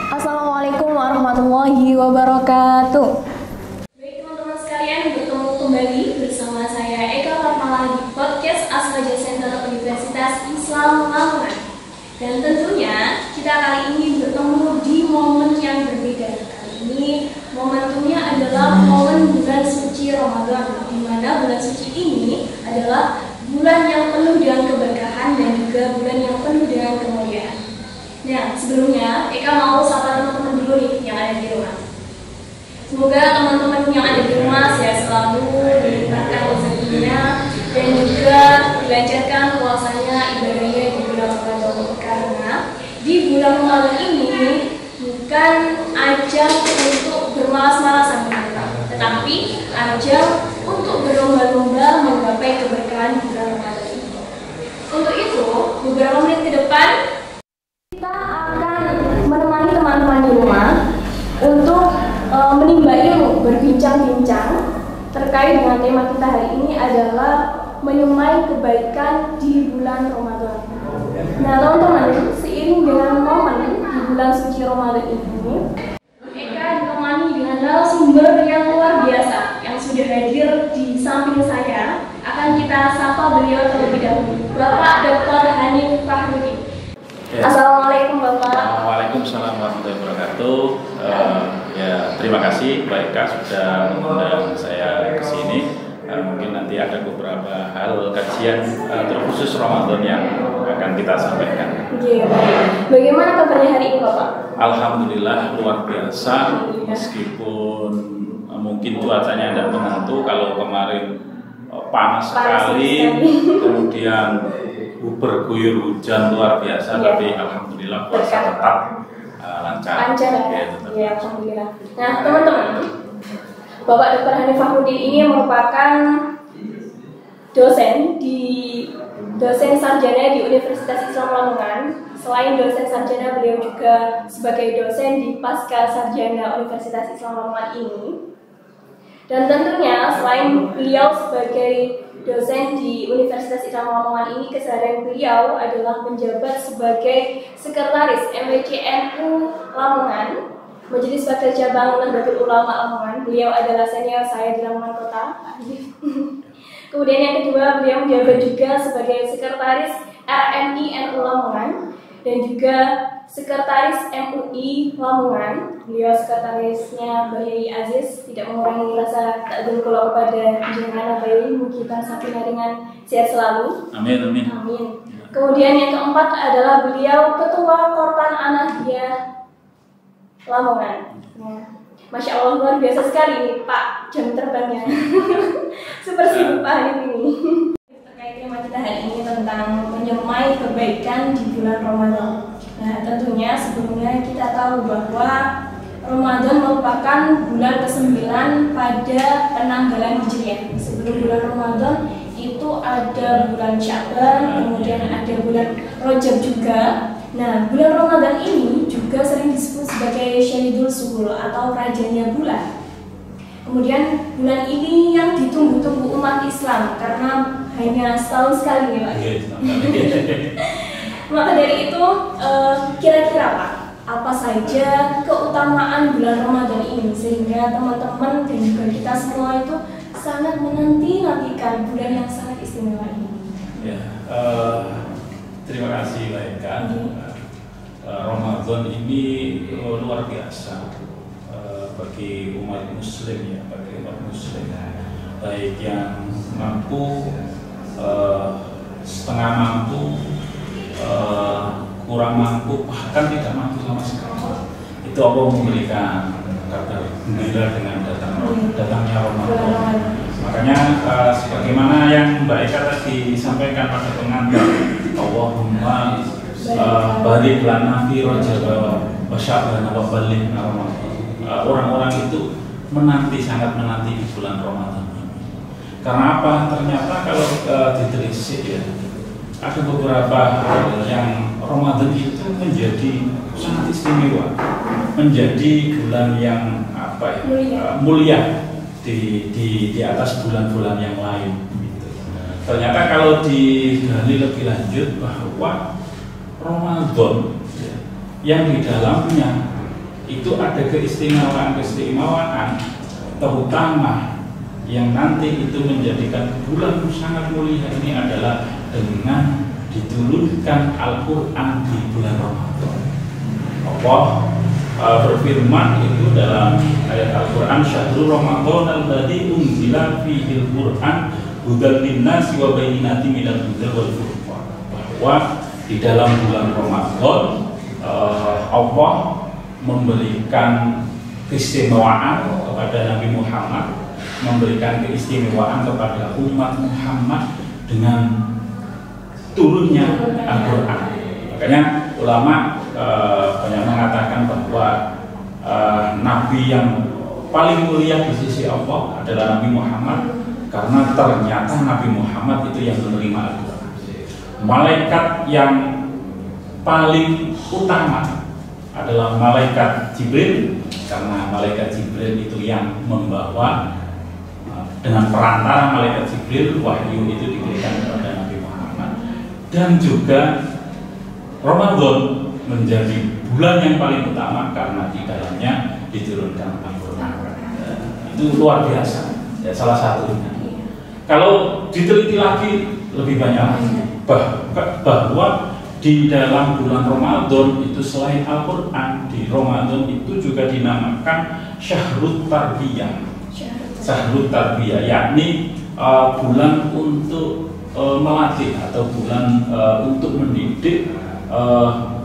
Assalamualaikum warahmatullahi wabarakatuh. Baik teman-teman sekalian, bertemu kembali bersama saya Eka Fatmala di podcast Aswaja Center Universitas Islam Lamongan. Dan tentunya kita kali ini bertemu di momen yang berbeda. Kali ini momentumnya adalah momen bulan suci Ramadan, di mana bulan suci ini adalah bulan yang penuh dengan keberkahan dan juga bulan yang penuh dengan kemuliaan. Nah, sebelumnya Eka mau sapa teman-teman dulu nih yang ada di rumah. Semoga teman-teman yang ada di rumah sehat selalu, dilimpahkan rezekinya, dan juga dilancarkan puasanya, ibadahnya di bulan Ramadan. Karena di bulan Ramadan ini bukan ajang untuk bermalas-malasan, tetapi ajang untuk berlomba-lomba menggapai keberkahan bulan Ramadan ini. Untuk itu, beberapa menit ke depan kita akan menemani teman-teman di rumah untuk menimba ilmu, berbincang-bincang terkait dengan tema kita hari ini adalah menyemai kebaikan di bulan Ramadan. Nah teman-teman, seiring dengan momen di bulan suci Ramadan ini, Eka ditemani dengan narasumber yang luar biasa yang sudah hadir di samping saya. Akan kita sapa beliau terlebih dahulu, Bapak Dr. Hanif Fahrudin. Ya. Assalamualaikum Bapak. Waalaikumsalam warahmatullahi wabarakatuh. Ya, terima kasih Mbak Eka sudah mengundang saya ke sini. Mungkin nanti ada beberapa hal kajian terkhusus Ramadan yang akan kita sampaikan. Iya, baik. Bagaimana kabarnya hari ini Bapak? Alhamdulillah luar biasa, meskipun mungkin cuacanya tidak menentu. Kalau kemarin panas sekali, kemudian berguyur hujan luar biasa, tapi alhamdulillah puasa tetap lancar. Ya, alhamdulillah. Nah, teman-teman, Bapak Dr. Hanif Fahrudin ini merupakan dosen sarjana di Universitas Islam Lamongan. Selain dosen sarjana, beliau juga sebagai dosen di Pasca Sarjana Universitas Islam Lamongan ini. Dan tentunya selain beliau sebagai dosen di Universitas Islam Lamongan ini, keseharian beliau adalah menjabat sebagai sekretaris MWCNU Lamongan, Majelis Wakil Cabang Nahdlatul Ulama Lamongan. Beliau adalah senior saya di Lamongan Kota. Kemudian yang kedua, beliau menjabat juga sebagai sekretaris RMI NU Lamongan dan juga sekretaris MUI Lamongan. Beliau sekretarisnya Mbak Yai Aziz, tidak mengurangi rasa takzim kula kepada jenengan Mbak Yai, mugi sakinah dengan sehat selalu. Amin, amin. Amin. Kemudian yang keempat adalah beliau ketua Korpan Anahdiyah Lamongan. Ya. Masya Allah, luar biasa sekali Pak jam terbangnya. Super sibuk Pak hari ini. Terkait tema kita hari ini tentang menyemai kebaikan di bulan Ramadan. Nah, tentunya sebelumnya kita tahu bahwa Ramadan merupakan bulan ke-9 pada penanggalan Hijriah. Sebelum bulan Ramadan itu ada bulan Sya'ban, kemudian ada bulan Rajab juga. Nah, bulan Ramadan ini juga sering disebut sebagai Syahidul Suhul atau rajanya bulan. Kemudian bulan ini yang ditunggu-tunggu umat Islam karena hanya setahun sekali nih Pak. Maka dari itu, kira-kira Pak, apa saja keutamaan bulan Ramadan ini sehingga teman-teman dan juga kita semua itu sangat menanti-nantikan bulan yang sangat istimewa ini? Ya, terima kasih Mbak Eka. Ramadan ini luar biasa bagi umat Muslim ya, bagi umat Muslim, baik yang mampu, setengah mampu, kurang mampu, bahkan tidak mampu sama sekali. Itu Allah memberikan kabar gembira dengan datangnya Ramadan. Makanya sebagaimana yang Mbak Eka tadi sampaikan pada pengantar, Allahumma barik lana fi Rajab wa Sya'ban wa ballighna Ramadan. Orang-orang itu sangat menanti di bulan Ramadan ini. Karena apa? Ternyata kalau ditelisik ya, ada beberapa hal yang Ramadan itu menjadi sangat istimewa, menjadi bulan yang mulia di atas bulan-bulan yang lain. Ternyata kalau digali lebih lanjut bahwa Ramadan yang di dalamnya itu ada keistimewaan terutama yang nanti itu menjadikan bulan sangat mulia ini adalah dengan diturunkan Al-Quran di bulan Ramadan. Allah berfirman itu dalam ayat Al-Quran, Syahrul Ramadan alladzi unzila fihil Quran hudan linnasi wa bayyinatin minal huda wal furqan, bahwa di dalam bulan Ramadan Allah memberikan keistimewaan kepada Nabi Muhammad, memberikan keistimewaan kepada umat Muhammad dengan turunnya Al-Quran. Makanya ulama banyak mengatakan bahwa Nabi yang paling mulia di sisi Allah adalah Nabi Muhammad, karena ternyata Nabi Muhammad itu yang menerima Al-Quran. Malaikat yang paling utama adalah malaikat Jibril, karena malaikat Jibril itu yang membawa, dengan perantara malaikat Jibril wahyu itu diberikan kepada Nabi Muhammad. Dan juga Ramadan menjadi bulan yang paling utama karena di dalamnya diturunkan Al-Quran. Itu luar biasa, ya, salah satunya. Kalau diteliti lagi lebih banyak lagi, bahwa di dalam bulan Ramadan itu selain Al-Quran, di Ramadan itu juga dinamakan Syahrut Tarbiyah. Syahrut Tarbiyah, yakni bulan untuk melatih atau bulan untuk mendidik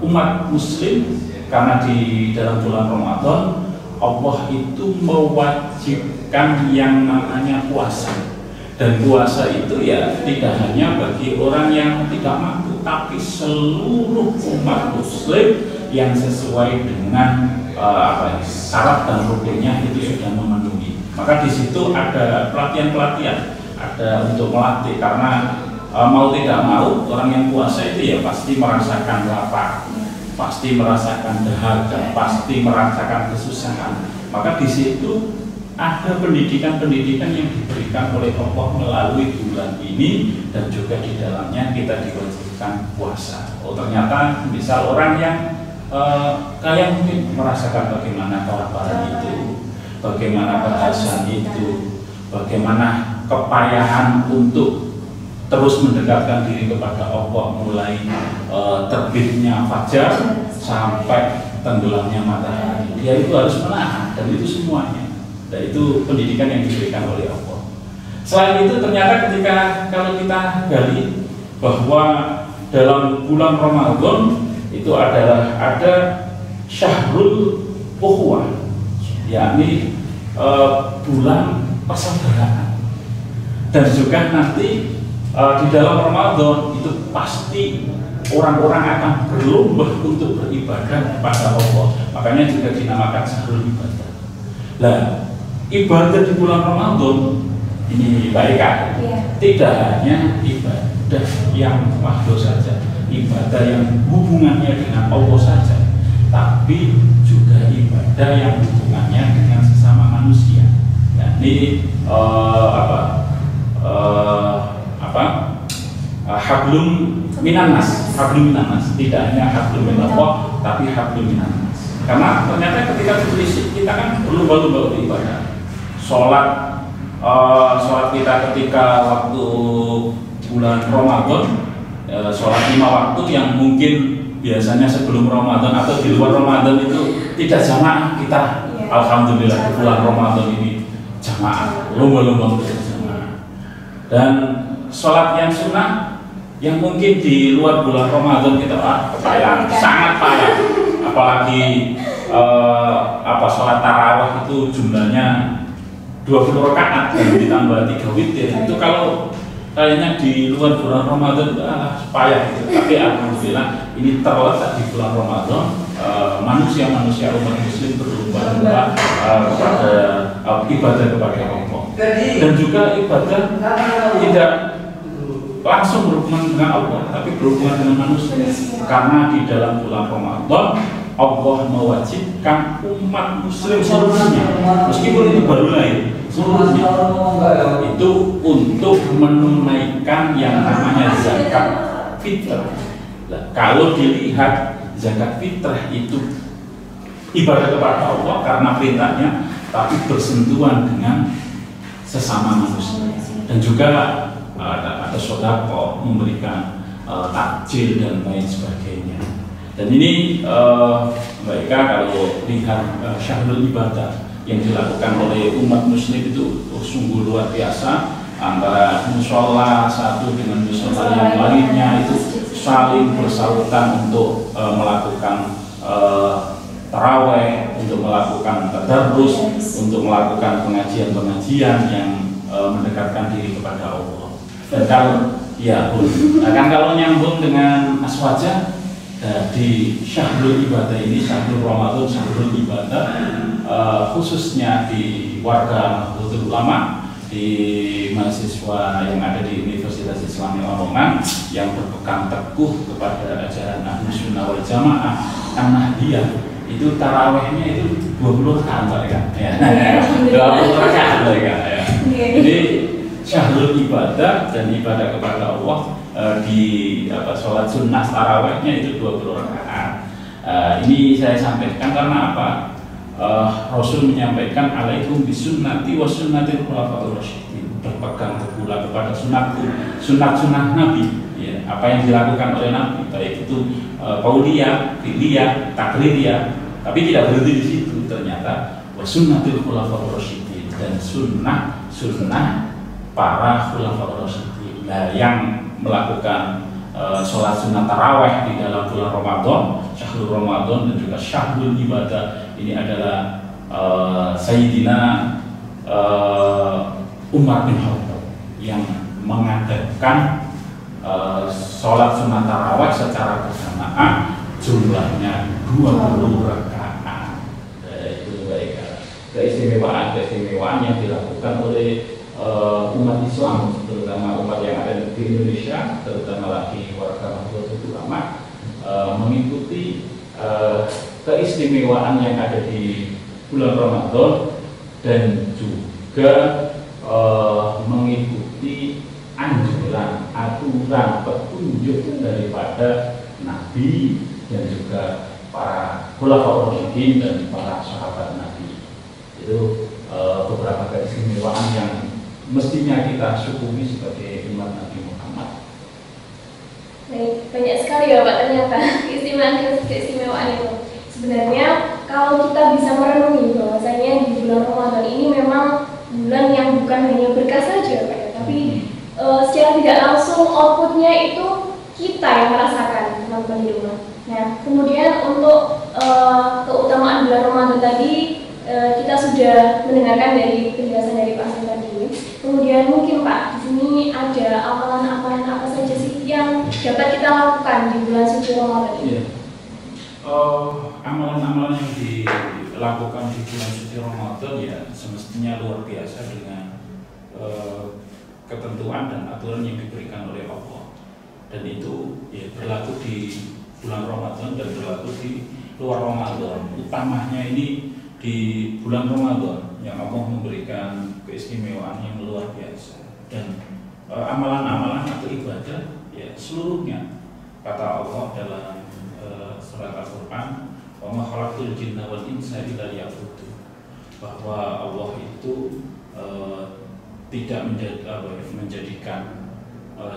umat muslim, karena di dalam bulan Ramadan Allah itu mewajibkan yang namanya puasa. Dan puasa itu ya tidak hanya bagi orang yang tidak mampu, tapi seluruh umat muslim yang sesuai dengan syarat dan rukunnya itu sudah memenuhi. Maka di situ ada pelatihan-pelatihan, ada untuk melatih, karena mau tidak mau orang yang puasa itu ya pasti merasakan lapar, pasti merasakan dahaga, pasti merasakan kesusahan. Maka di situ ada pendidikan-pendidikan yang diberikan oleh Allah melalui bulan ini, dan juga di dalamnya kita diwajibkan puasa. Oh, ternyata misal orang yang kalian mungkin merasakan bagaimana kelaparan itu, bagaimana kehabisan itu, bagaimana kepayahan untuk terus mendekatkan diri kepada Allah, mulai terbitnya fajar sampai tenggelamnya matahari. Dia itu harus menahan, dan itu semuanya. Dan itu pendidikan yang diberikan oleh Allah. Selain itu ternyata ketika kalau kita gali bahwa dalam bulan Ramadan itu adalah ada Syahrul Ukhuwah, yakni bulan persaudaraan. Dan juga nanti di dalam Ramadan itu pasti orang-orang akan berlomba untuk beribadah kepada Allah. Makanya juga dinamakan Syahrul Ibadah. Nah, ibadah di bulan Ramadan ini baik kan? Tidak hanya ibadah yang mahdoh saja, ibadah yang hubungannya dengan Allah saja, tapi juga ibadah yang hubungannya dengan sesama manusia. Yakni hablum minanas, tidak hanya hablum minallah, tapi hablum minanas. Karena ternyata ketika ditulis kita kan berlomba-lomba beribadah. Sholat kita ketika waktu bulan Ramadan, sholat 5 waktu yang mungkin biasanya sebelum Ramadan atau di luar Ramadan itu tidak jamaah, kita alhamdulillah di bulan Ramadan ini jamaah, lomba-lomba berjamaah. Dan sholat yang sunnah yang mungkin di luar bulan Ramadan kita kepayahan, sangat payah. Apalagi sholat tarawih itu jumlahnya 20 rakaat dan ditambah 3 witir. Itu kalau kayaknya di luar bulan Ramadan payah gitu. Tapi alhamdulillah ini terletak di bulan Ramadan, manusia-manusia umat muslim berlomba-lomba kepada ibadah kepada Allah. Dan juga ibadah tidak langsung berhubungan dengan Allah, tapi berhubungan dengan manusia. Karena di dalam bulan Ramadan Allah mewajibkan umat muslim seluruhnya, meskipun itu baru lahir, seluruhnya itu untuk menunaikan yang namanya zakat fitrah. Nah, kalau dilihat zakat fitrah itu ibadah kepada Allah karena perintahnya, tapi bersentuhan dengan sesama manusia. Dan juga ada sedekah, memberikan takjil dan lain sebagainya. Dan ini Mbak Eka kalau lihat syahrul ibadah yang dilakukan oleh umat muslim itu sungguh luar biasa. Antara musola satu dengan musola yang lainnya itu saling bersahutan untuk melakukan taraweh, untuk melakukan tadarrus, untuk melakukan pengajian-pengajian yang mendekatkan diri kepada Allah. Dan kalau kalau nyambung dengan aswaja di syahrul ibadah ini, syahrul Ramadan, syahrul ibadah, khususnya di warga Nahdlatul Ulama, di mahasiswa yang ada di Universitas Islam Lamongan yang berpegang teguh kepada ajaran Ahlus Sunnah wal Jamaah An-Nahdliyah, itu tarawehnya itu 20 rakaat mereka. Ya. 20 rakaat mereka ya. Jadi syahrul ibadah dan ibadah kepada Allah di sholat sunnah tarawehnya itu 20 rakaat. Ini saya sampaikan karena apa? Rasul menyampaikan alaikum bisunnati wa sunnatil khulafaur rasyidin, berpegang teguhlah kepada sunat Nabi, ya, apa yang dilakukan oleh Nabi, baik itu qauliyah, fi'liyah, takririyah, tapi tidak berhenti di situ, ternyata wa sunnatil khulafaur rasyidin, dan sunnah para khulafaur rasyidin. Nah, yang melakukan sholat sunnah taraweh di dalam bulan Ramadan, syahrul Ramadan, dan juga syahrul ibadah ini adalah Sayyidina Umar bin Khattab yang mengadakan sholat sunnah taraweh secara bersamaan, jumlahnya 20 rakaat. Itu baik keistimewaan yang dilakukan oleh umat Islam, terutama umat yang ada di Indonesia, terutama lagi warga Nahdlatul Ulama, mengikuti keistimewaan yang ada di bulan Ramadan, dan juga mengikuti anjuran, aturan, petunjuk daripada Nabi dan juga para khulafaur rasyidin dan para sahabat Nabi. Itu beberapa keistimewaan yang mestinya kita syukuri sebagai umat Nabi Muhammad. Baik, banyak sekali ya Pak ternyata keistimewaan itu. Sebenarnya kalau kita bisa merenungi bahwasanya di bulan Ramadan ini memang bulan yang bukan hanya berkah saja Pak ya, tapi secara tidak langsung outputnya itu kita yang merasakan, teman-teman di rumah. Nah, kemudian untuk keutamaan bulan Ramadan tadi kita sudah mendengarkan dari penjelasan dari Pak Hasan tadi. Kemudian mungkin Pak, di sini ada amalan-amalan apa saja sih yang dapat kita lakukan di bulan suci Ramadan ini? Yeah. Amalan-amalan yang dilakukan di bulan suci Ramadan ya semestinya luar biasa dengan ketentuan dan aturan yang diberikan oleh Allah, dan itu ya berlaku di bulan Ramadan dan berlaku di luar Ramadan. Utamanya ini di bulan Ramadan yang Allah memberikan keistimewaan yang luar biasa, dan amalan-amalan atau ibadah ya seluruhnya, kata Allah dalam surat Al-Quran, wa ma khalaqtul jinna wal insa illa liya'budun, bahwa Allah itu tidak menjadikan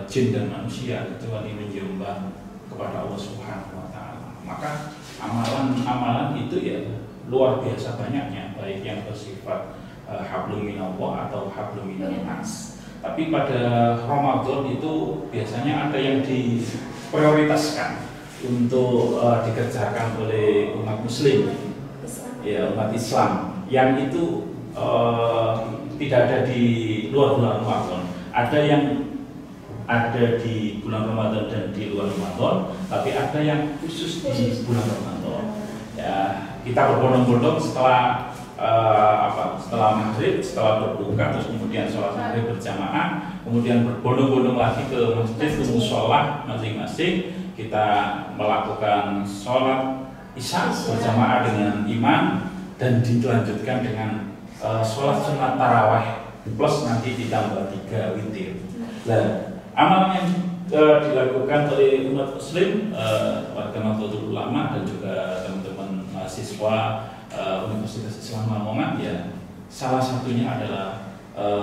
jin dan manusia kecuali menyembah kepada Allah Subhanahu wa Ta'ala. Maka amalan-amalan itu ya luar biasa banyaknya, baik yang bersifat hablum minallah atau hablum minan nas. Tapi pada Ramadan itu biasanya ada yang diprioritaskan untuk dikerjakan oleh umat muslim, ya umat Islam, yang itu tidak ada di luar bulan Ramadan. Ada yang ada di bulan Ramadan dan di luar Ramadan, tapi ada yang khusus di bulan Ramadan. Ya, kita berbondong-bondong setelah setelah maghrib, setelah berbuka, terus kemudian sholat maghrib berjamaah, kemudian berbondong-bondong lagi ke masjid, ke musola masing-masing. Kita melakukan sholat isya berjamaah dengan imam, dan dilanjutkan dengan sholat sunat taraweh plus nanti ditambah 3 witir. Nah, amalan yang dilakukan oleh umat muslim, warga Nahdlatul Ulama dan juga teman-teman mahasiswa Universitas Islam Lamongan, ya salah satunya adalah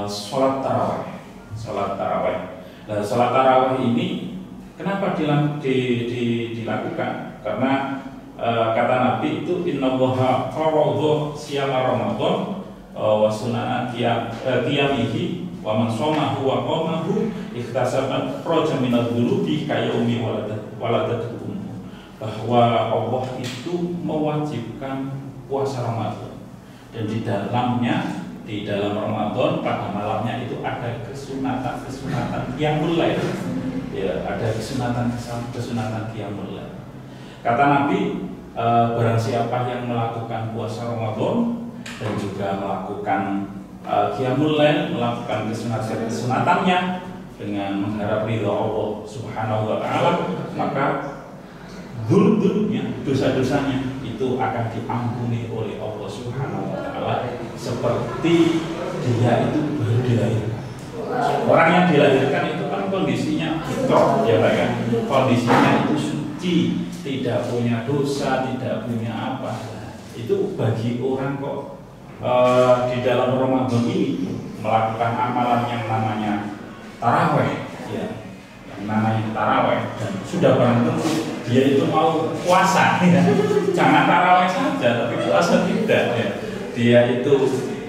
sholat tarawih. Sholat tarawih. Nah, sholat tarawih ini kenapa dilakukan? Karena kata Nabi itu innallaha faradha siyama Ramadan wa sunana qiyamihi wa man shamahu wa qamahu ikhtasaban raja minadz dzunubi kayaumi waladatukum. Bahwa Allah itu mewajibkan puasa Ramadan, dan di dalam Ramadan pada malamnya itu ada kesunatan qiyamul lail. Ya, ada kesunatan qiyamul lail. Kata Nabi, barang siapa yang melakukan puasa Ramadan dan juga melakukan qiyamul lail, melakukan kesunatannya dengan mengharap ridha Allah Subhanahu wa taala, maka dzunubnya, dosa-dosanya itu akan diampuni oleh Allah Subhanahu wa taala seperti dia itu baru dilahirkan. Orang yang dilahirkan itu kan kondisinya fitrah, ya Pak kan? Kondisinya itu suci, tidak punya dosa, tidak punya apa. Itu bagi orang kok di dalam Ramadan ini melakukan amalan yang namanya tarawih, ya, yang namanya tarawih, dan sudah barang tentu dia itu mau puasa, ya. Jangan tarawih saja, tapi puasa tidak, ya. Dia itu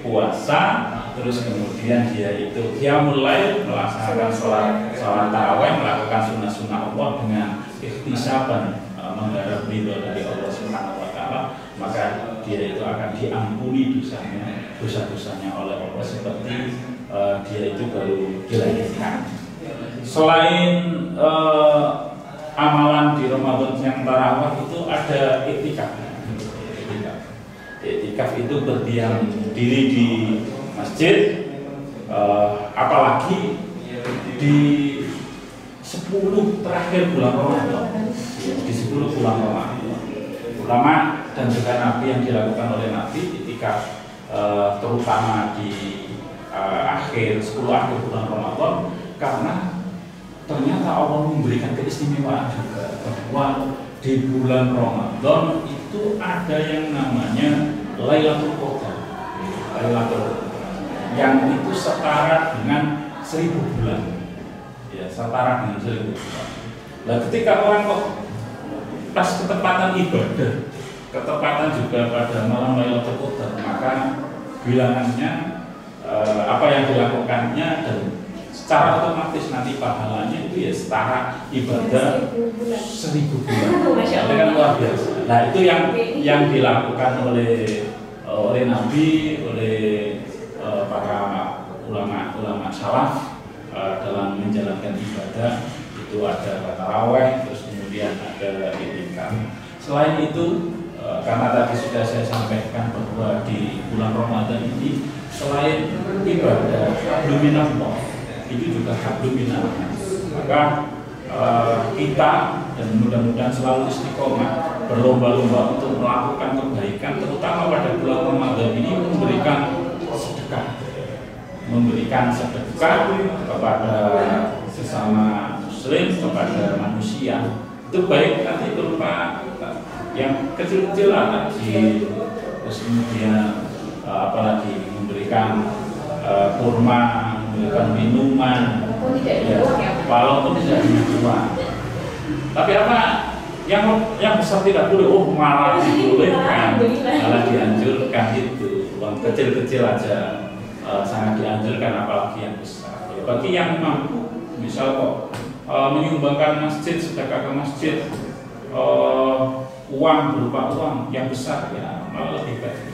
puasa, terus kemudian dia itu qiyamul lail, melaksanakan sholat tarawih, melakukan sunnah-sunnah Allah dengan ikhtisaban, mengharap ridho dari Allah Subhanahu wa taala, maka dia itu akan diampuni dosa-dosanya oleh Allah seperti dia itu baru dilahirkan. Selain amalan di Ramadan yang tarawih itu ada iktikaf. Iktikaf itu berdiam diri di masjid, apalagi di 10 terakhir bulan Ramadan. Di 10 bulan Ramadan, ulama dan juga Nabi yang dilakukan oleh Nabi iktikaf, terutama di akhir 10 akhir bulan Ramadan, karena ternyata Allah memberikan keistimewaan juga bahwa di bulan Ramadan itu ada yang namanya Lailatul Qadar. Lailatul Qadar yang itu setara dengan 1000 bulan. Ya, setara dengan 1000 bulan. Nah, ketika orang kok pas ketepatan ibadah, ketepatan juga pada malam Lailatul Qadar, maka bilangannya apa yang dilakukannya dan secara otomatis nanti pahalanya itu ya setara ibadah 1000 bulan. Itu kan luar biasa. Nah, itu yang dilakukan oleh Nabi, oleh para ulama salaf dalam menjalankan ibadah. Itu ada tarawih, terus kemudian ada iktikaf. Selain itu, karena tadi sudah saya sampaikan bahwa di bulan Ramadan ini selain ibadah hablum minallah, itu juga hablum minannas. Maka kita dan mudah-mudahan selalu istiqomah berlomba-lomba untuk melakukan kebaikan, terutama pada bulan Ramadan ini memberikan sedekah kepada sesama muslim, kepada manusia. Itu baik nanti berupa yang kecil-kecil haji, terus kemudian apalagi memberikan kurma, memberikan minuman, walaupun tidak dengan uang. Tapi apa yang besar tidak boleh, malah dibolehkan, malah dianjurkan itu. Uang kecil-kecil aja sangat dianjurkan, apalagi yang besar. Ya, bagi yang mampu, misal kok menyumbangkan masjid, sedekah ke masjid, uang berupa uang yang besar, ya malah lebih baik.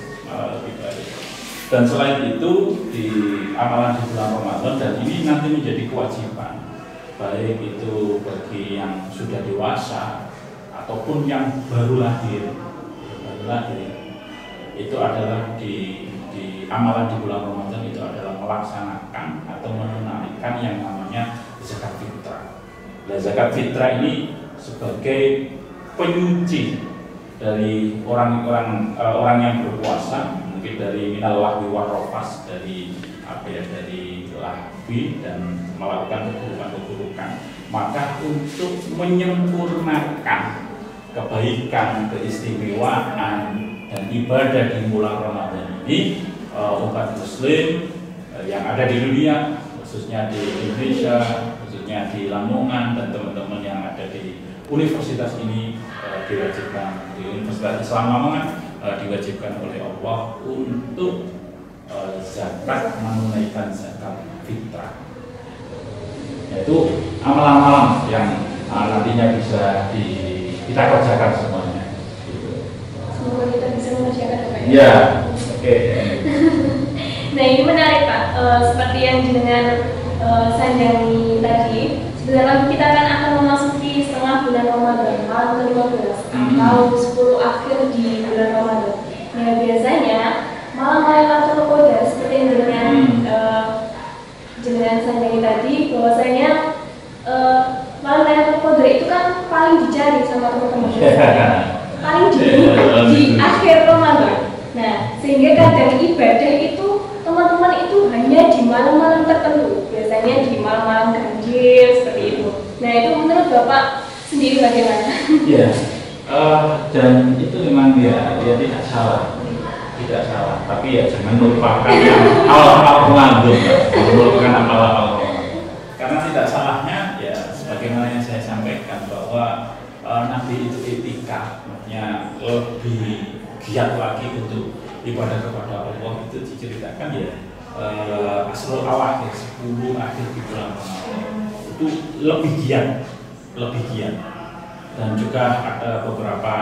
Dan selain itu di amalan di bulan Ramadan, dan ini nanti menjadi kewajiban, baik itu bagi yang sudah dewasa ataupun yang baru lahir, itu adalah di amalan di bulan Ramadan itu adalah melaksanakan atau menunaikan yang namanya zakat fitrah. Nah, zakat fitrah ini sebagai penyuci dari orang yang berpuasa, mungkin dari minal lahwi warrofas, dari lahwi dan melakukan keburukan. Maka untuk menyempurnakan kebaikan, keistimewaan dan ibadah di bulan Ramadan ini umat Muslim yang ada di dunia, khususnya di Indonesia, khususnya di Lamongan dan teman-teman yang ada di universitas ini diwajibkan, di Universitas Islam Lamongan diwajibkan oleh Allah untuk zakat, menunaikan zakat fitrah, yaitu amalan-amalan yang nantinya bisa kita kerjakan semuanya. Semoga kita bisa mengerjakan apa ya? Iya, oke. Nah ini menarik Pak, seperti yang dengan sanjangi tadi. Sebentar lagi kita akan memasuki setengah bulan Ramadan, malam ke-15 atau 10 akhir di bulan Ramadan. Nah biasanya malam Lailatul Qadar seperti yang dengan sanjangi tadi, bahwasanya malam Lailatul Qadar itu kan paling dicari sama teman-teman, paling di akhir Ramadan. Nah sehingga kadang ibadah itu teman-teman itu hanya di malam-malam tertentu, biasanya di malam-malam ganjil seperti itu. Nah itu menurut Bapak sendiri bagaimana? Iya, dan itu memang dia tidak salah, tapi ya jangan melupakan awal-awal Ramadan, melupakan awal-awal Ramadan. Karena tidak salahnya ya sebagaimana yang saya sampaikan bahwa Nabi itu etika, maksudnya lebih giat lagi untuk ibadah kepada Allah itu diceritakan ya asrul awakhir 10 akhir di bulan Ramadan itu lebih giat, dan juga ada beberapa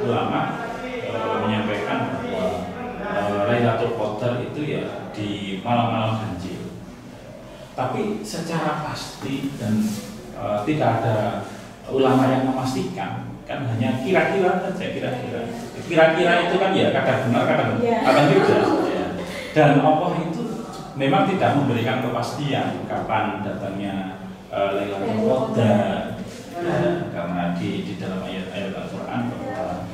ulama menyampaikan bahwa Lailatul Qadar itu ya di malam-malam ganjil, tapi secara pasti dan tidak ada ulama yang memastikan, kan hanya kira-kira saja, kira-kira itu kan ya kadang benar kadang tidak ya. Dan Allah itu memang tidak memberikan kepastian kapan datangnya Lailatul Qadar karena di dalam ayat Al-Quran bahwa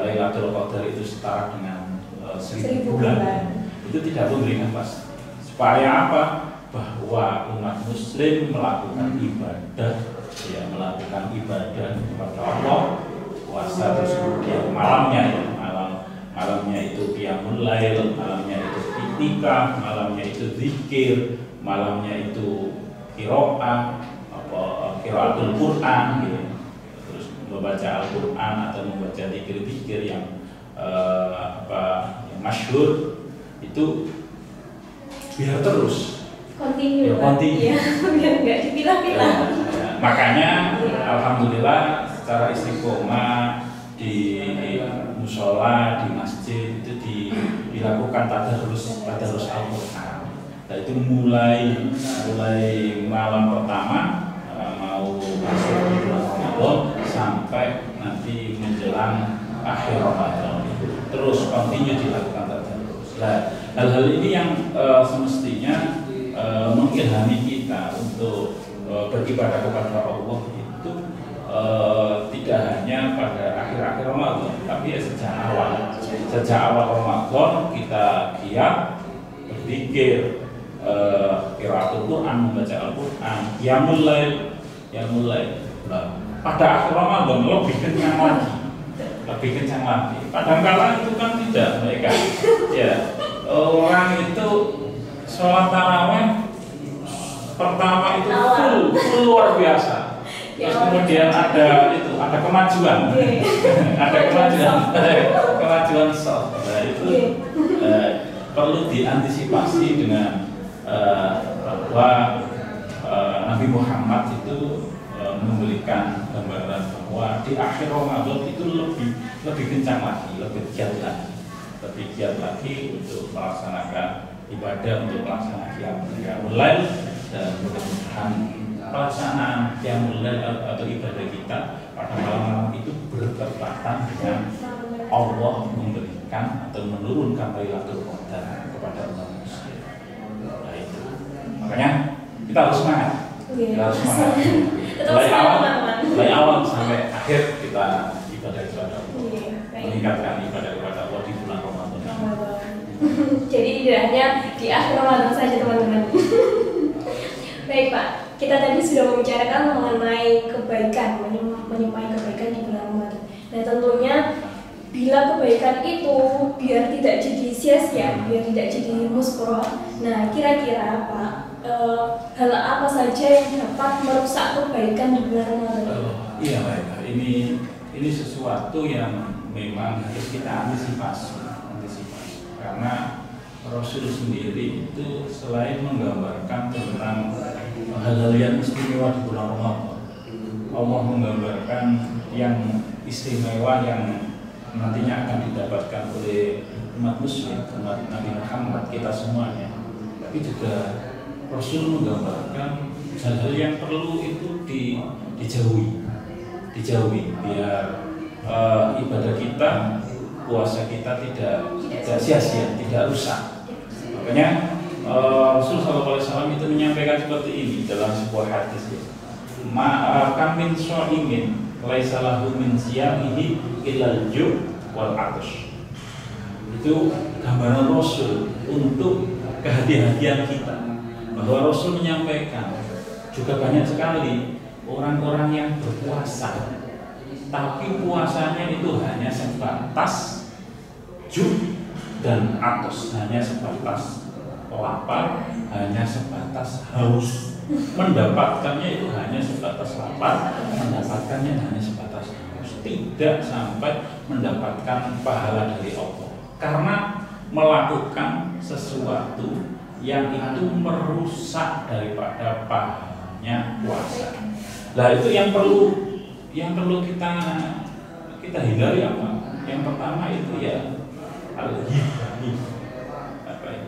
Lailatul Qadar itu setara dengan 1000 bulan. Itu tidak memberikan pasti. Supaya apa? Bahwa umat Muslim melakukan ibadah kepada Allah, puasa terus kemudian malamnya itu qiyamul lail, malamnya itu iktikaf, malamnya itu zikir, malamnya itu qiraah qiraatul Quran gitu. Terus membaca Al-Quran atau membaca zikir-zikir yang yang masyhur itu biar terus continue. Ya, biar nggak dipilah-pilah. Makanya alhamdulillah secara istiqomah di musola, di masjid itu dilakukan tadarus Al-Quran. Nah itu mulai malam pertama mau masuk di bulan Ramadan sampai nanti menjelang akhir Ramadan terus continue dilakukan tadarus. Nah hal-hal ini yang semestinya mengilhami kita untuk beribadah kepada Allah itu tidak hanya pada akhir-akhir Ramadan, tapi ya sejak awal Ramadan kita giat berzikir, qiraatul Quran, membaca Al-Quran, qiyamul lail. Pada akhir Ramadan lebih kencang lagi. Kadang-kala itu kan tidak mereka. Ya, orang itu sholat tarawih pertama itu full luar biasa. Terus kemudian ada kemajuan, kemajuan sholat. Nah itu perlu diantisipasi dengan bahwa Nabi Muhammad itu memberikan gambaran bahwa di akhir Ramadan itu lebih kencang lagi, lebih giat lagi untuk melaksanakan ibadah, untuk melaksanakan qiyamul lail, dan mudah-mudahan pelaksanaan qiyamul lail atau ibadah kita pada malam-malam itu bertepatan dengan Allah memberikan atau menurunkan Lailatul Qadar kepada umat muslim. Nah itu makanya kita harus semangat. Mulai awal sampai akhir kita ibadah kepada Allah, meningkatkan ibadah kepada Allah di bulan Ramadan. Jadi tidak hanya di akhir Ramadan saja teman-teman. Baik Pak, kita tadi sudah membicarakan mengenai kebaikan, menyukai kebaikan di bulan Ramadan. Dan tentunya bila kebaikan itu biar tidak jadi sia-sia, biar tidak jadi muspro. Nah, kira-kira Pak, hal apa saja yang dapat merusak kebaikan di bulan Ramadan? Iya baik, ini sesuatu yang memang harus kita antisipasi. Karena Rasul sendiri itu selain menggambarkan tentang hal-hal yang istimewa di bulan Ramadan, Allah menggambarkan yang istimewa yang nantinya akan didapatkan oleh umat muslim, umat Nabi Muhammad, kita semuanya. Tapi juga Rasul menggambarkan hal-hal yang perlu itu dijauhi biar ibadah kita, puasa kita tidak sia-sia, tidak rusak. Makanya Rasul SAW itu menyampaikan seperti ini dalam sebuah hadis. Kam min sha'imin laisa lahu min siyamihi illal ju' wal 'atash. Itu gambaran Rasul untuk kehati-hatian kita. Bahwa Rasul menyampaikan juga banyak sekali orang-orang yang berpuasa, tapi puasanya itu hanya sebatas ju' dan 'atash, hanya sebatas lapar, hanya sebatas haus. Mendapatkannya itu hanya sebatas lapar, mendapatkannya hanya sebatas haus, tidak sampai mendapatkan pahala dari Allah karena melakukan sesuatu yang itu merusak daripada pahalanya puasa. Nah itu yang perlu kita hindari apa? Yang pertama itu ya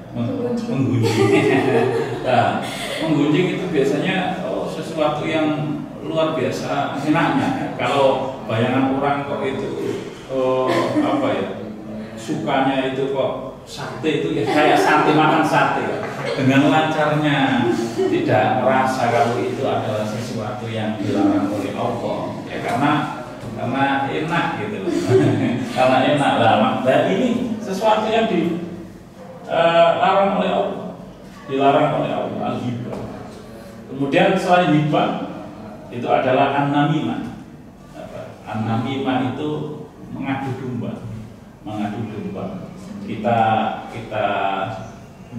menggunjing. Nah, menggunjing itu biasanya sesuatu yang luar biasa enaknya. Kalau bayangan orang kok itu sukanya itu kok sate itu ya kayak sate, makan sate ya. Dengan lancarnya tidak merasa kalau itu adalah sesuatu yang dilarang oleh Allah ya karena enak gitu. Karena enak lah. Dan ini sesuatu yang dilarang oleh Allah, al-ghibah. Kemudian selain ghibah itu adalah an-namimah. An-namimah itu mengadu domba. Kita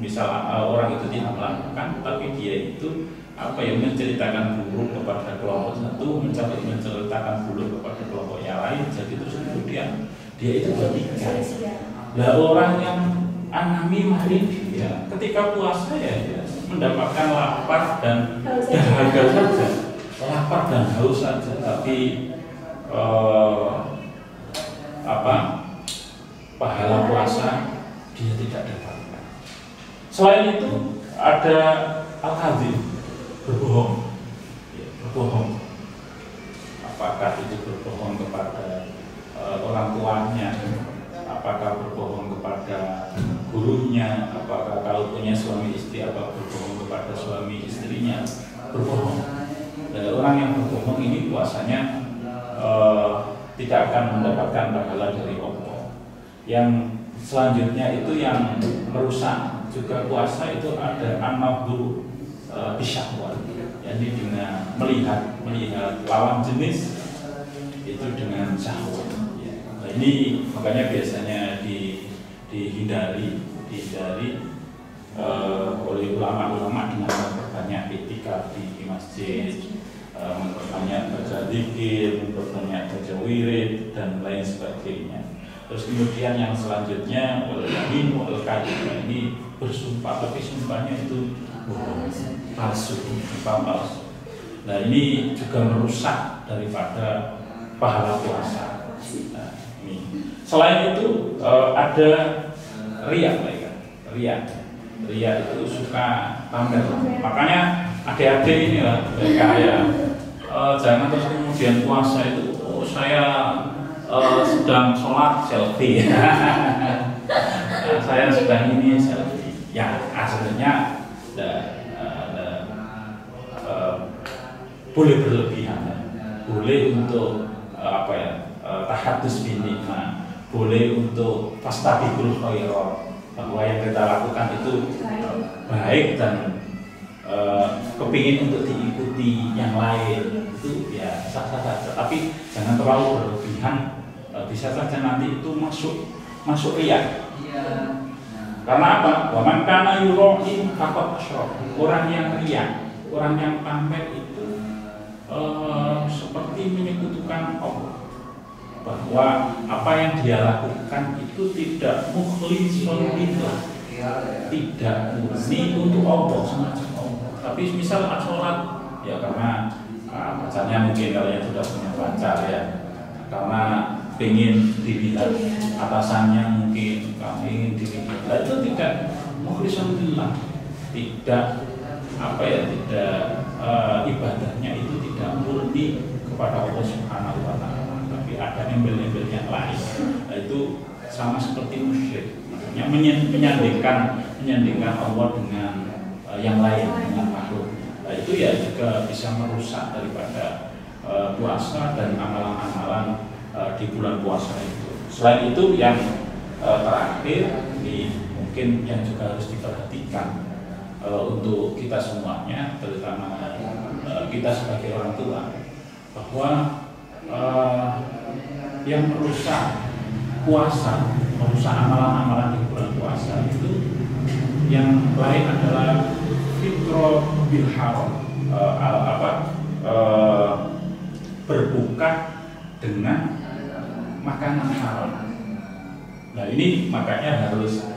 misal orang itu tidak melakukan, tapi dia itu menceritakan buruk kepada kelompok satu, menceritakan buruk kepada kelompok yang lain. Jadi terus kemudian dia itu bertikai. Lah orang yang an-namimah ini ya ketika puasa ya mendapatkan lapar dan dahaga saja, lapar dan haus saja, tapi pahala puasa dia tidak dapatkan. Selain itu ada al-kadhib, berbohong. Apakah itu berbohong kepada orang tuanya? Apakah berbohong kepada gurunya? Apakah kalau punya suami istri, apakah berbohong kepada suami istrinya? Berbohong. Dan orang yang berbohong ini puasanya tidak akan mendapatkan pahala dari Allah. Yang selanjutnya itu yang merusak juga puasa itu ada an-nadhru bisyahwat. Jadi dengan melihat lawan jenis itu dengan syahwat. Nah, ini makanya biasanya dihindari oleh ulama-ulama dengan memperbanyak etika di masjid, memperbanyak baca zikir, memperbanyak baca wirid dan lain sebagainya. Terus kemudian yang selanjutnya wal-yamin wal-kadhib, ini bersumpah tapi sumpahnya itu palsu. Nah ini juga merusak daripada pahala puasa. Nah, ini. Selain itu ada riya itu suka pamer. Makanya adik-adik ini lah mereka ya jangan terus kemudian puasa itu saya sedang sholat selfie. Saya sedang ini selfie. Ya aslinya boleh berlebihan, boleh untuk tahadus bin nikmah, boleh untuk fastabiqul khairat, bahwa yang kita lakukan itu baik dan kepingin untuk diikuti yang lain itu ya sah-sah saja, tapi jangan terlalu berlebihan bisa saja nanti itu masuk riya. Karena apa? Wa man kana yura'i faqad asyraf. Orang yang riya, orang yang pamer itu seperti menyekutukan Allah. Bahwa apa yang dia lakukan itu tidak mukhlisun lillah, tidak murni untuk Allah, semacam Allah. Tapi misal sholat ya karena pacarnya mungkin kalian sudah punya pacar ya, karena ingin dilihat atasannya, mungkin kamu ingin dilihat, itu tidak mukhlisun lillah, tidak tidak ibadahnya itu tidak murni kepada Allah Subhanahu wa taala, tapi ada embel-embel yang lain. Nah, itu sama seperti musyrik, maksudnya menyandingkan Allah dengan yang lain, dengan makhluk. Nah, itu ya juga bisa merusak daripada puasa dan amalan-amalan di bulan puasa itu. Selain itu yang terakhir mungkin yang juga harus diperhatikan untuk kita semuanya, terutama kita sebagai orang tua, bahwa yang merusak puasa, merusak amalan-amalan di bulan puasa itu yang lain adalah fitro bil haram, berbuka dengan makanan haram. Nah ini makanya harus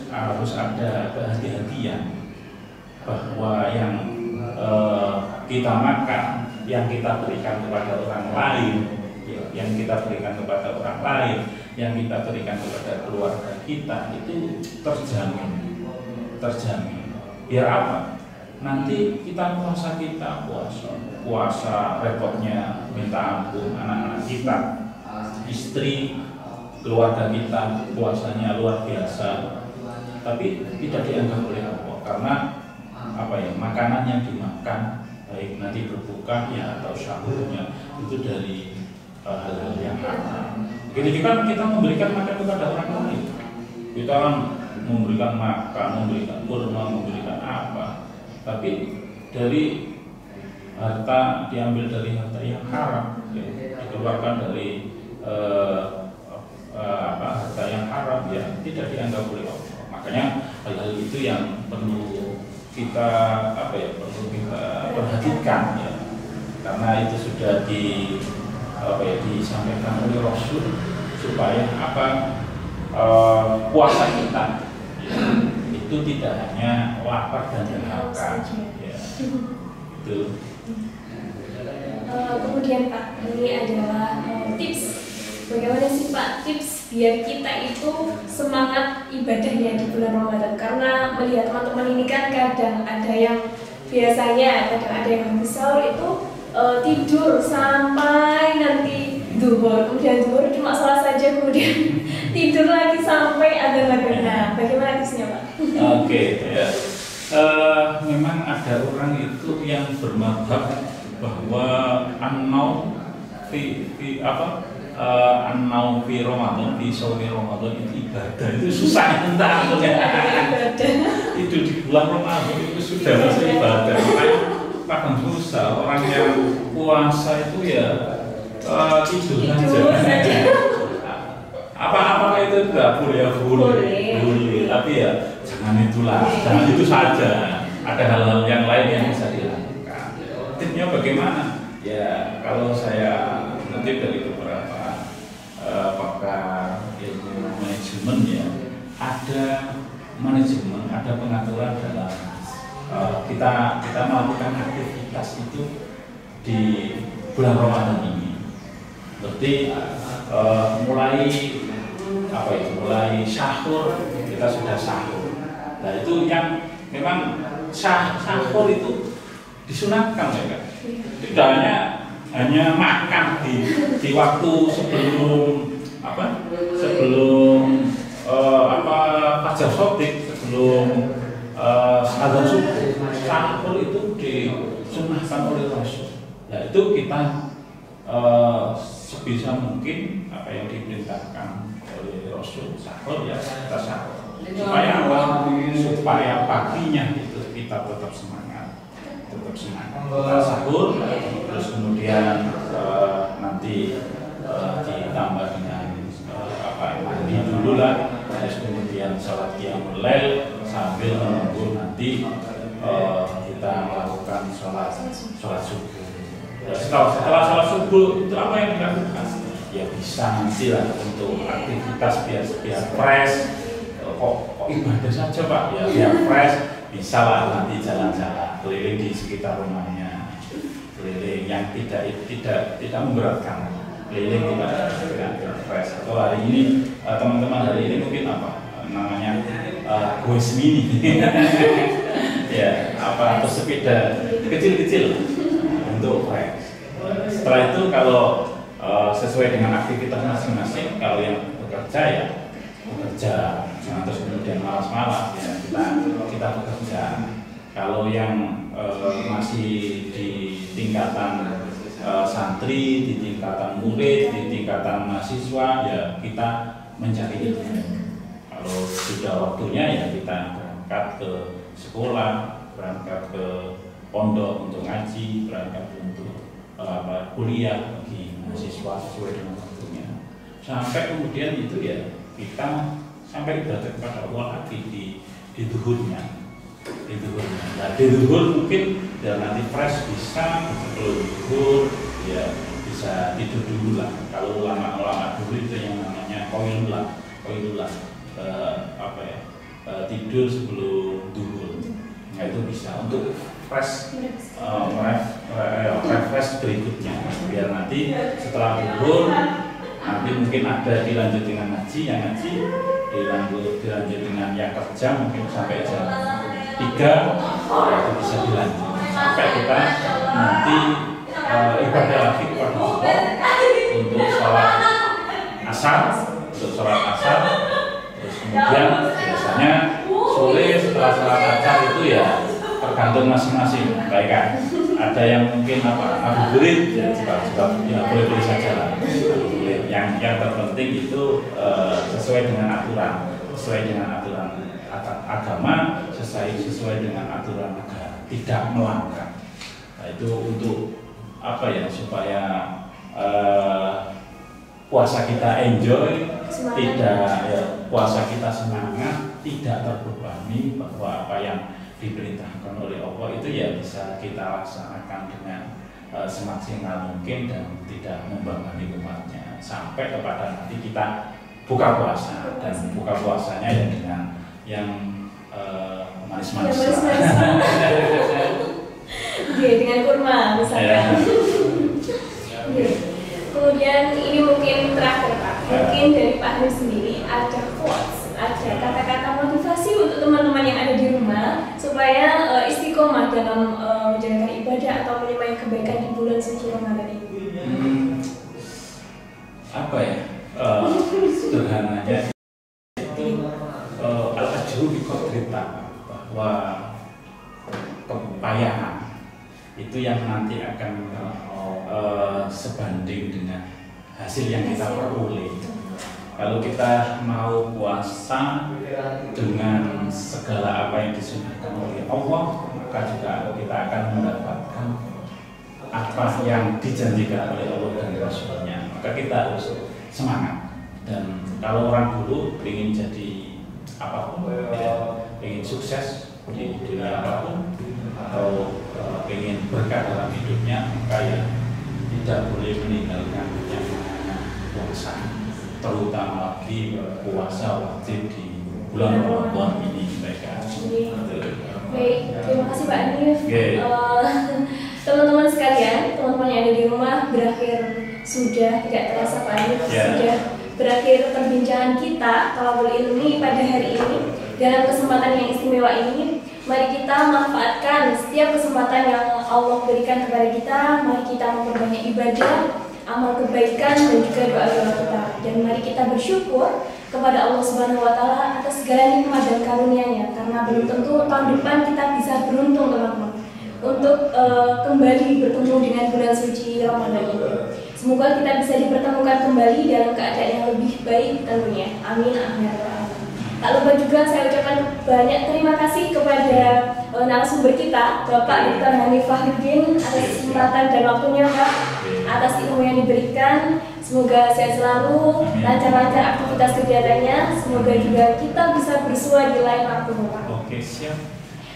harus ada kehati-hatian bahwa yang kita makan, yang kita berikan kepada orang lain, yang kita berikan kepada orang lain, yang kita berikan kepada keluarga kita itu terjamin. Biar apa? Nanti kita puasa repotnya minta ampun anak-anak kita, istri, keluarga kita puasanya luar biasa, tapi tidak dianggap oleh Allah karena makanan yang dimakan, baik nanti berbuka ya atau sahurnya itu dari hal-hal yang haram. Begitu juga kita memberikan makan kepada orang lain, kita kan memberikan makan, memberikan kurma, memberikan apa, tapi dari harta, diambil dari harta yang haram, dikeluarkan dari harta yang haram, ya tidak dianggap oleh Allah. Makanya hal-hal itu yang perlu kita perhatikan ya, karena itu sudah disampaikan oleh Rasul supaya puasa kita ya, itu tidak hanya lapar dan dahaga ya, itu. Kemudian Pak, ini adalah tips. Bagaimana sih Pak tips biar kita itu semangat ibadahnya di bulan Ramadan? Karena melihat teman-teman ini kan kadang ada yang biasanya, kadang ada yang habis sahur itu tidur sampai nanti zuhur, kemudian zuhur cuma sholat saja, kemudian tidur lagi sampai ada lagi. Nah, bagaimana tipsnya Pak? Oke, ya. Memang ada orang itu yang bermadhab bahwa an-naum fi Ramadan, fi shaumi Ramadan itu ibadah, itu susah entah itu di bulan Ramadan itu sudah masuk ibadah. Kadang susah orang yang puasa itu ya tidur saja. Apakah itu tidak boleh? Boleh, tapi ya jangan itu saja. Ada hal-hal yang lain yang bisa dilakukan. Tipsnya bagaimana? Ya kalau saya mengutip dari beberapa pakar ilmu manajemen ya, ada manajemen, ada pengaturan dalam kita melakukan aktivitas itu di bulan Ramadan ini. Berarti mulai sahur kita sudah sahur. Nah itu yang memang sahur itu disunatkan ya kan. Tidak hanya makan di waktu sebelum fajar shottik, sebelum azan subuh. Sahur itu disunahkan oleh Rasul. Nah itu kita sebisa mungkin apa yang diperintahkan oleh Rasul sahur ya kita sahur. Supaya apa? Supaya paginya itu kita tetap semangat. Kita sahur, terus kemudian nanti ditambah dengan mandi dulu lah, terus kemudian sholat qiyamul lail sambil menunggu nanti kita melakukan sholat subuh. Setelah sholat subuh itu apa yang dilakukan? Ya bisa nanti lah untuk aktivitas biar fresh. Kok ibadah saja Pak? Ya biar fresh, bisa lah nanti jalan-jalan keliling di sekitar rumahnya, keliling yang tidak memberatkan, keliling tidak fresh. Atau hari ini teman-teman hari ini mungkin apa namanya goes mini, ya apa atau sepeda kecil-kecil untuk fresh. Setelah itu kalau sesuai dengan aktivitas masing-masing, kalau yang bekerja ya bekerja, terus kemudian malas-malas ya kita bekerja. Kalau yang masih di tingkatan santri, di tingkatan murid, di tingkatan mahasiswa ya kita mencari ilmu. Kalau sudah waktunya ya kita berangkat ke sekolah, berangkat ke pondok untuk ngaji, berangkat untuk kuliah bagi mahasiswa sesuai dengan waktunya. Sampai kemudian itu ya kita sampai ibadah kepada Allah lagi di duhurnya. Nah, di duhur mungkin ya nanti fresh bisa sebelum duhur ya bisa tidur dulu lah. Kalau ulama-ulama dulu itu yang namanya qoilullah, tidur sebelum duhur. Nah itu bisa untuk fresh berikutnya biar nanti setelah duhur nanti mungkin ada dilanjut dengan ngaji, yang ngaji dilanjut dengan yang kerja mungkin sampai jam 3 itu bisa dilanjut sampai kita nanti ibadah lagi kepada Allah untuk sholat asar, terus kemudian biasanya sore setelah sholat asar itu ya tergantung masing-masing, baik kan? Ada yang mungkin ngabuburit ya boleh saja lah. Yang terpenting itu sesuai dengan aturan agama, sesuai dengan aturan negara, tidak melanggar. Nah, itu untuk apa ya supaya puasa kita enjoy, puasa kita semangat, tidak terbebani bahwa apa yang diperintahkan oleh Allah itu ya bisa kita laksanakan dengan semaksimal mungkin dan tidak membebani umatnya sampai kepada nanti kita buka puasa dan buka puasanya ya dengan yang manis-manis dengan kurma misalnya. Kemudian ini mungkin terakhir Pak, mungkin dari Pak Hanif sendiri ada quotes, ada kata-kata motivasi untuk teman-teman yang ada di rumah supaya istiqomah dalam menjalankan ibadah atau menyemai kebaikan di bulan suci Ramadan ini. Apa ya? Sederhananya itu al-ajru bi qadri bahwa kepayahan itu yang nanti akan sebanding dengan hasil yang kita peroleh. Kalau kita mau puasa dengan segala apa yang disunahkan oleh Allah, maka juga kita akan mendapatkan apa yang dijanjikan oleh Allah dan Rasulnya. Maka kita harus semangat. Dan kalau orang dulu ingin jadi apapun, ingin sukses di dunia apapun, atau ingin berkah dalam hidupnya, maka ya tidak boleh meninggalkan yang namanya puasa, terutama lagi puasa wajib di bulan Ramadan ini, mereka. Baik, terima kasih Pak Hanif. Teman-teman sekalian, teman-teman yang ada di rumah, sudah tidak terasa Pak Hanif, sudah berakhir perbincangan kita Thalabul Ilmi pada hari ini. Dalam kesempatan yang istimewa ini, mari kita manfaatkan setiap kesempatan yang Allah berikan kepada kita. Mari kita memperbanyak ibadah, amal kebaikan, dan juga doa-doa kita. Dan mari kita bersyukur kepada Allah Subhanahu wa Ta'ala atas segala nikmat dan karunia-Nya, karena belum tentu tahun depan kita bisa beruntung teman-teman untuk kembali bertemu dengan bulan suci Ramadan ini. Semoga kita bisa dipertemukan kembali dalam keadaan yang lebih baik tentunya. Amin. Amin. Tak lupa juga saya ucapkan banyak terima kasih kepada narasumber kita, Bapak Dr. Hanif Fakhruddin, atas kesempatan dan waktunya Pak, atas ilmu yang diberikan. Semoga sehat selalu, lancar-lancar aktivitas kegiatannya. Semoga juga kita bisa bersua di lain waktu. Oke, siap.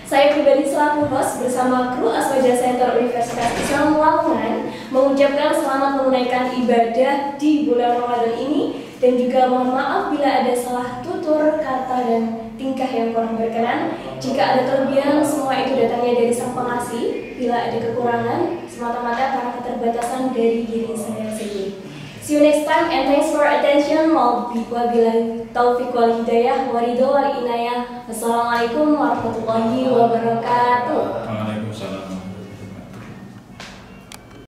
Saya pribadi selaku host bersama kru Aswaja Center Universitas Islam Lamongan mengucapkan selamat menunaikan ibadah di bulan Ramadan ini, dan juga mohon maaf bila ada salah tutur, kata, dan tingkah yang kurang berkenan. Jika ada kelebihan, semua itu datangnya dari Sang Pengasih. Bila ada kekurangan, semata-mata karena keterbatasan dari diri saya sendiri. See you next time and thanks for attention. Wabillahi taufiq wal hidayah, waridho wal inayah. Wassalamualaikum warahmatullahi wabarakatuh.